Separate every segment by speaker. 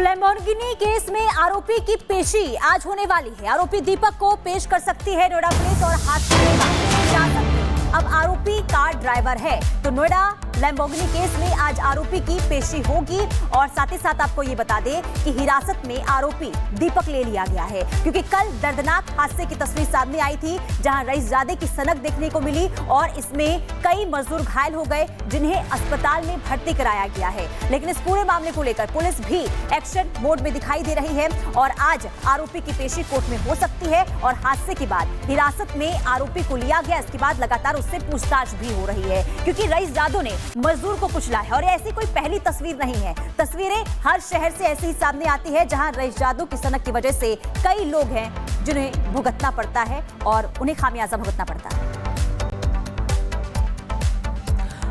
Speaker 1: Lamborghini case में आरोपी की पेशी आज होने वाली है। आरोपी दीपक को पेश कर सकती है नोएडा पुलिस और हादसे के बाद हिरासत में अब आरोपी कार ड्राइवर है। तो नोएडा लैम्बोर्गिनी केस में आज आरोपी की पेशी होगी और साथ ही साथ आपको ये बता दें कि हिरासत में आरोपी दीपक ले लिया गया है, क्योंकि कल दर्दनाक हादसे की तस्वीर सामने आई थी जहां रईसजादे की सनक देखने को मिली और इसमें कई मजदूर घायल हो गए जिन्हें अस्पताल में भर्ती कराया गया है। लेकिन इस पूरे मामले को लेकर पुलिस भी एक्शन मोड में दिखाई दे रही है और आज आरोपी की पेशी कोर्ट में हो सकती है और हादसे के बाद हिरासत में आरोपी को लिया गया। इसके बाद लगातार उससे पूछताछ भी हो रही है, क्योंकि रईसजादों ने मजदूर को कुचला है और ऐसी कोई पहली तस्वीर नहीं है। तस्वीरें हर शहर से ऐसी ही सामने आती है जहां रईसजादों की सनक की वजह से कई लोग हैं जिन्हें भुगतना पड़ता है और उन्हें खामियाजा भुगतना पड़ता है।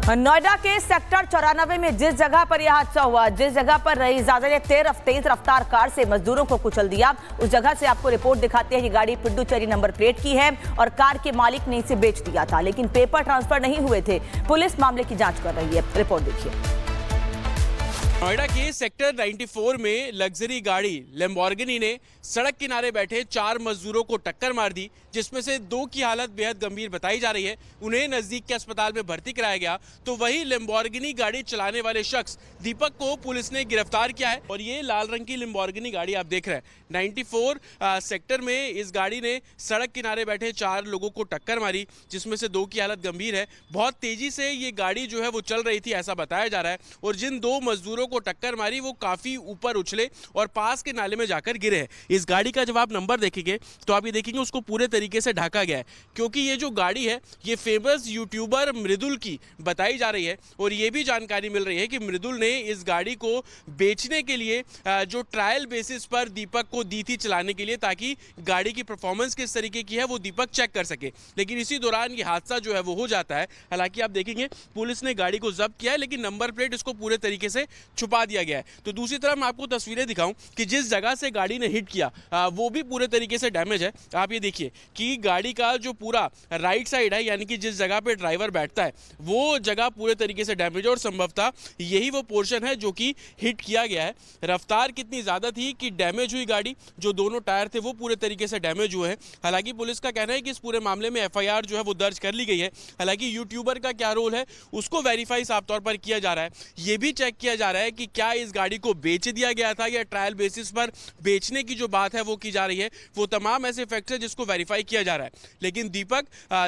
Speaker 2: नोएडा के सेक्टर 94 में जिस जगह पर यह हादसा हुआ, जिस जगह पर रईसजादे ने तेज रफ्तार कार से मजदूरों को कुचल दिया, उस जगह से आपको रिपोर्ट दिखाते हैं। ये गाड़ी पुडुचेरी नंबर प्लेट की है और कार के मालिक ने इसे बेच दिया था, लेकिन पेपर ट्रांसफर नहीं हुए थे। पुलिस मामले की जांच कर रही है। रिपोर्ट देखिए।
Speaker 3: नोएडा के सेक्टर 94 में लग्जरी गाड़ी लैम्बोर्गिनी ने सड़क किनारे बैठे 4 मजदूरों को टक्कर मार दी, जिसमें से 2 की हालत बेहद गंभीर बताई जा रही है। उन्हें नजदीक के अस्पताल में भर्ती कराया गया। तो वही लैम्बोर्गिनी गाड़ी चलाने वाले शख्स दीपक को पुलिस ने गिरफ्तार किया है और ये लाल रंग की लैम्बोर्गिनी गाड़ी आप देख रहे हैं। 94 सेक्टर में इस गाड़ी ने सड़क किनारे बैठे 4 लोगों को टक्कर मारी, जिसमें से 2 की हालत गंभीर है। बहुत तेजी से ये गाड़ी जो है वो चल रही थी, ऐसा बताया जा रहा है। और जिन 2 मजदूरों को टक्कर मारी वो काफी ऊपर उछले और पास के नाले में जाकर गिरे हैं। इस गाड़ी का जब आप नंबर देखेंगे तो आप ये देखेंगे उसको पूरे तरीके से ढका गया है, क्योंकि ये जो गाड़ी है ये फेमस यूट्यूबर मृदुल की बताई जा रही है। और ये भी जानकारी मिल रही है कि मृदुल ने इस गाड़ी को बेचने के लिए जो ट्रायल बेसिस पर दीपक को दी थी चलाने के लिए, ताकि गाड़ी की परफॉर्मेंस किस तरीके की है वो दीपक चेक कर सके। लेकिन इसी दौरान ये हादसा जो है वो हो जाता है। हालांकि आप देखेंगे पुलिस ने गाड़ी को जब्त किया है, लेकिन नंबर प्लेट इसको पूरे तरीके से छुपा दिया गया है। तो दूसरी तरफ मैं आपको तस्वीरें दिखाऊं कि जिस जगह से गाड़ी ने हिट किया वो भी पूरे तरीके से डैमेज है। आप ये देखिए कि गाड़ी का जो पूरा राइट साइड है, यानी कि जिस जगह पे ड्राइवर बैठता है वो जगह पूरे तरीके से डैमेज है और संभवतः यही वो पोर्शन है जो कि हिट किया गया है। रफ्तार कितनी ज्यादा थी कि डैमेज हुई गाड़ी, जो दोनों टायर थे वो पूरे तरीके से डैमेज हुए हैं। हालांकि पुलिस का कहना है कि इस पूरे मामले में FIR जो है वो दर्ज कर ली गई है। हालांकि यूट्यूबर का क्या रोल है उसको वेरीफाई साफ तौर पर किया जा रहा है। ये भी चेक किया जा रहा है कि क्या इस गाड़ी को बेच दिया गया था या ट्रायल बेसिस पर बेचने की जो बात है वो की जा रही है। वो तमाम ऐसे फैक्ट्स हैं जिसको वेरीफाई किया जा रहा है। लेकिन दीपक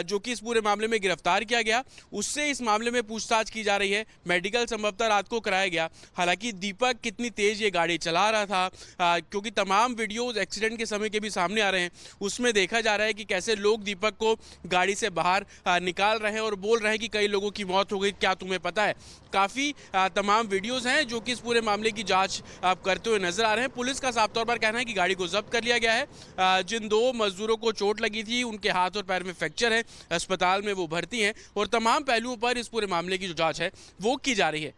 Speaker 3: जो कि इस पूरे मामले में गिरफ्तार किया गया, उससे इस मामले में पूछताछ की जा रही है। मेडिकल संभवतः रात को कराया गया। हालांकि दीपक कितनी तेज ये गाड़ी चला रहा था, क्योंकि तमाम वीडियोस एक्सीडेंट के समय के भी सामने आ रहे हैं, उसमें देखा जा रहा है कि कैसे लोग दीपक को गाड़ी से बाहर निकाल रहे हैं और बोल रहे हैं कि कई लोगों की मौत हो गई, क्या तुम्हें पता है। काफी तमाम वीडियोस हैं जो कि इस पूरे मामले की जांच आप करते हुए नजर आ रहे हैं। पुलिस का साफ तौर पर कहना है कि गाड़ी को जब्त कर लिया गया है। जिन 2 मजदूरों को चोट लगी थी उनके हाथ और पैर में फ्रैक्चर है, अस्पताल में वो भर्ती हैं और तमाम पहलुओं पर इस पूरे मामले की जो जांच है वो की जा रही है।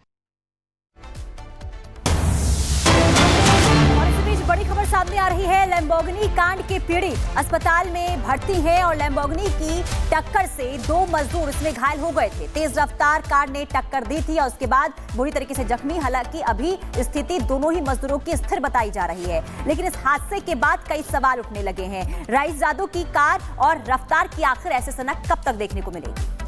Speaker 1: बड़ी खबर सामने आ रही है। लैम्बोर्गिनी कांड के पीड़ित अस्पताल में भर्ती हैं और लैम्बोर्गिनी की टक्कर से 2 मजदूर इसमें घायल हो गए थे। तेज रफ्तार कार ने टक्कर दी थी और उसके बाद बुरी तरीके से जख्मी। हालांकि अभी स्थिति दोनों ही मजदूरों की स्थिर बताई जा रही है, लेकिन इस हादसे के बाद कई सवाल उठने लगे हैं। रईसजादों की कार और रफ्तार की आखिर ऐसे सनक कब तक देखने को मिलेगी।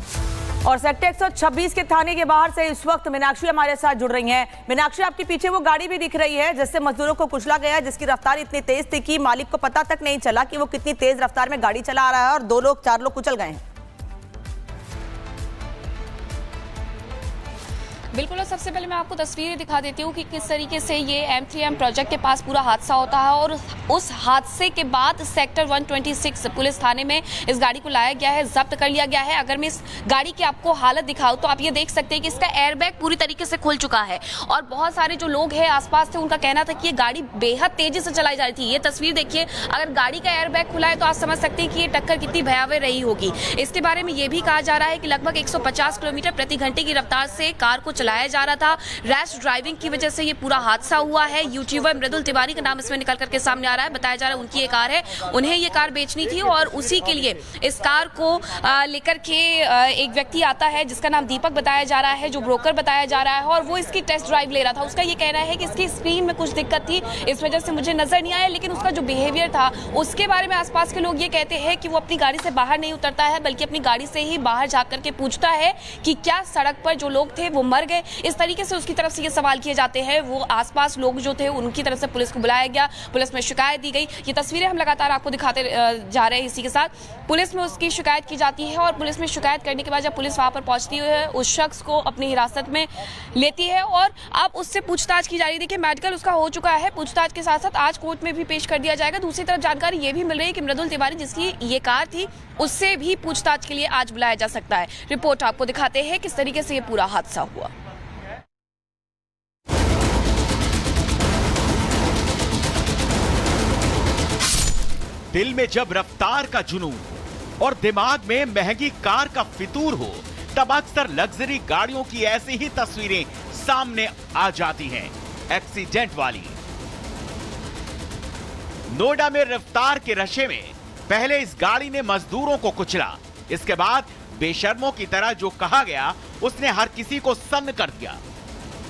Speaker 2: और सेक्टर 126 के थाने के बाहर से इस वक्त मीनाक्षी हमारे साथ जुड़ रही हैं। मीनाक्षी, आपके पीछे वो गाड़ी भी दिख रही है जिससे मजदूरों को कुचला गया है, जिसकी रफ्तार इतनी तेज थी कि मालिक को पता तक नहीं चला कि वो कितनी तेज रफ्तार में गाड़ी चला रहा है और 4 लोग कुचल गए हैं।
Speaker 4: बिल्कुल, और सबसे पहले मैं आपको तस्वीरें दिखा देती हूँ कि किस तरीके से ये M3M प्रोजेक्ट के पास पूरा हादसा होता है और उस हादसे के बाद सेक्टर 126 पुलिस थाने में इस गाड़ी को लाया गया है, जब्त कर लिया गया है। अगर मैं इस गाड़ी की आपको हालत दिखाऊं तो आप ये देख सकते हैं कि इसका एयरबैग पूरी तरीके से खुल चुका है और बहुत सारे जो लोग हैं आसपास थे उनका कहना था कि ये गाड़ी बेहद तेजी से चलाई जा रही थी। ये तस्वीर देखिए, अगर गाड़ी का एयरबैग खुला है तो आप समझ सकते हैं कि ये टक्कर कितनी भयावह रही होगी। इसके बारे में ये भी कहा जा रहा है कि लगभग 150 किलोमीटर प्रति घंटे की रफ्तार से कार को चलाया जा रहा था। रैश ड्राइविंग की वजह से ये पूरा हादसा हुआ है। यूट्यूबर मृदुल तिवारी का नाम इसमें निकल करके सामने आ रहा है। बताया जा रहा है उनकी ये कार है, उन्हें ये कार बेचनी थी और उसी के लिए इस कार को लेकर के एक व्यक्ति आता है जिसका नाम दीपक बताया जा रहा है, जो ब्रोकर बताया जा रहा है, और वो इसकी टेस्ट ड्राइव ले रहा था। उसका ये कहना है कि इसकी स्क्रीन में कुछ दिक्कत थी, इस वजह से मुझे नजर नहीं आया, लेकिन उसका जो बिहेवियर था उसके बारे में आसपास के लोग ये कहते हैं कि वो अपनी गाड़ी से बाहर नहीं उतरता है, बल्कि अपनी गाड़ी से ही बाहर जा करके पूछता है कि क्या सड़क पर जो लोग थे वो मर गए। इस तरीके से उसकी तरफ से ये सवाल किए जाते हैं। वो आसपास लोग जो थे उनकी तरफ से पुलिस को बुलाया गया, पुलिस में शिकायत दी गई। ये तस्वीरें हम लगातार आपको दिखाते जा रहे हैं। इसी के साथ पुलिस में उसकी शिकायत की जाती है और पुलिस में शिकायत करने के बाद जब पुलिस वहां पर पहुंचती है, उस शख्स को अपनी हिरासत में लेती है और अब उससे पूछताछ की जा रही है। देखिए, मेडिकल उसका हो चुका है, पूछताछ के साथ साथ आज कोर्ट में भी पेश कर दिया जाएगा। दूसरी तरफ जानकारी ये भी मिल रही है कि मृदुल तिवारी जिसकी ये कार थी उससे भी पूछताछ के लिए आज बुलाया जा सकता है। रिपोर्ट आपको दिखाते हैं किस तरीके से ये पूरा हादसा हुआ।
Speaker 5: दिल में जब रफ्तार का जुनून और दिमाग में महंगी कार का फितूर हो, तब अक्सर लग्जरी गाड़ियों की ऐसी ही तस्वीरें सामने आ जाती हैं, एक्सीडेंट वाली। नोएडा में रफ्तार के नशे में पहले इस गाड़ी ने मजदूरों को कुचला, इसके बाद बेशर्मों की तरह जो कहा गया उसने हर किसी को सन्न कर दिया।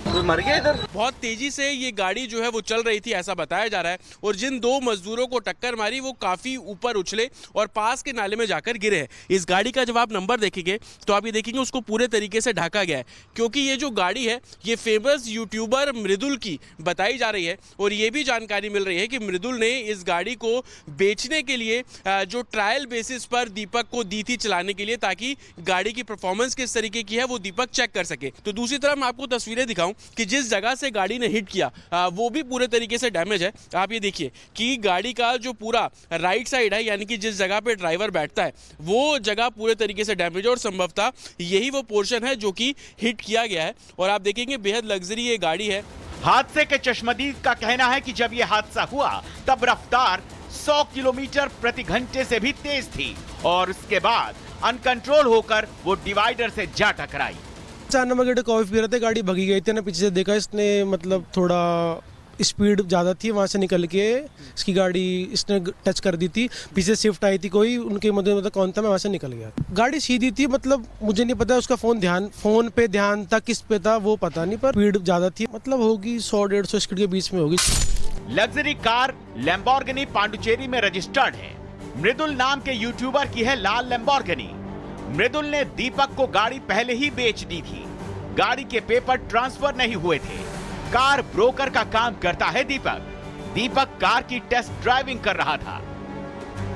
Speaker 3: कोई मर गया इधर। बहुत तेजी से ये गाड़ी जो है वो चल रही थी, ऐसा बताया जा रहा है, और जिन दो मजदूरों को टक्कर मारी वो काफी ऊपर उछले और पास के नाले में जाकर गिरे हैं। इस गाड़ी का जब आप नंबर देखेंगे तो आप ये देखेंगे उसको पूरे तरीके से ढका गया है, क्योंकि ये जो गाड़ी है ये फेमस यूट्यूबर मृदुल की बताई जा रही है। और ये भी जानकारी मिल रही है कि मृदुल ने इस गाड़ी को बेचने के लिए जो ट्रायल बेसिस पर दीपक को दी थी चलाने के लिए, ताकि गाड़ी की परफॉर्मेंस किस तरीके की है वो दीपक चेक कर सके। तो दूसरी तरफ मैं आपको तस्वीरें दिखाऊं कि जिस जगह से गाड़ी ने हिट किया वो भी पूरे तरीके से डैमेज है। आप ये देखिए कि गाड़ी का जो पूरा राइट साइड है, यानी कि जिस जगह पे ड्राइवर बैठता है वो जगह पूरे तरीके से डैमेज है, और संभवतः यही वो पोर्शन है जो कि हिट किया गया है। और आप देखेंगे बेहद लग्जरी ये गाड़ी है।
Speaker 5: हादसे के चश्मदीद का कहना है कि जब यह हादसा हुआ तब रफ्तार 100 किलोमीटर प्रति घंटे से भी तेज थी और उसके बाद अनकंट्रोल होकर वो डिवाइडर से जा टकराई।
Speaker 6: 4 नंबर गेट कॉफी पी रहे थे, गाड़ी भगी गई थी ना, पीछे से देखा इसने, मतलब थोड़ा स्पीड ज़्यादा थी, वहाँ से निकल के इसकी गाड़ी इसने टच कर दी थी। पीछे शिफ्ट आई थी कोई, उनके मतलब कौन था, मैं वहाँ से निकल गया। गाड़ी सीधी थी, मतलब मुझे नहीं पता उसका फोन पे ध्यान था, किस पे था वो पता नहीं, पर स्पीड ज़्यादा थी, मतलब होगी 100-150 स्पीड के बीच में होगी।
Speaker 5: लग्जरी कार लैम्बोर्गिनी पांडुचेरी में रजिस्टर्ड है। मृदुल नाम के यूट्यूबर की है लाल लैम्बोर्गिनी। मृदुल ने दीपक को गाड़ी पहले ही बेच दी थी। गाड़ी के पेपर ट्रांसफर नहीं हुए थे। कार ब्रोकर का काम करता है दीपक कार की टेस्ट ड्राइविंग कर रहा था।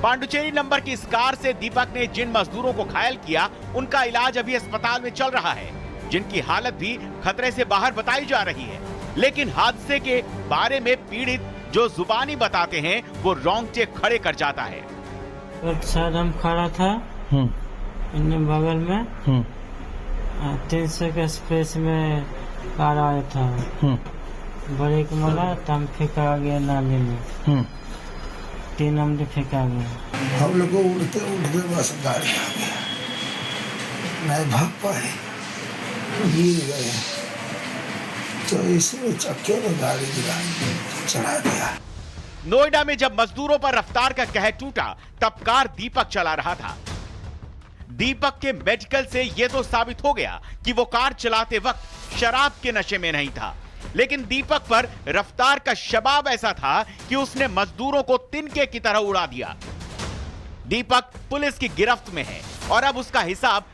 Speaker 5: पांडुचेरी नंबर की इस कार से दीपक ने जिन मजदूरों को घायल किया उनका इलाज अभी अस्पताल में चल रहा है, जिनकी हालत भी खतरे से बाहर बताई जा रही है। लेकिन हादसे के बारे में पीड़ित जो जुबानी बताते हैं वो रोंगटे खड़े कर जाता है।
Speaker 7: शायद हम खड़ा था इन्हें बगल में 300 के स्पेस में कार आया था, ब्रेक मारा तब फेंका गया नाले में, 3 हमने फेंका गया।
Speaker 8: हम लोग को उड़ते उड़ते बस गाड़ी आ गया, नहीं भाग पाए, गिर गए, तो इसमें चक्के में गाड़ी गिरा चढ़ा दिया।
Speaker 5: नोएडा में जब मजदूरों पर रफ्तार का कहर टूटा तब कार दीपक चला रहा था। दीपक के मेडिकल से यह तो साबित हो गया कि वो कार चलाते वक्त शराब के नशे में नहीं था, लेकिन दीपक पर रफ्तार का शबाब ऐसा था कि उसने मजदूरों को तिनके की तरह उड़ा दिया। दीपक पुलिस की गिरफ्त में है और अब उसका हिसाब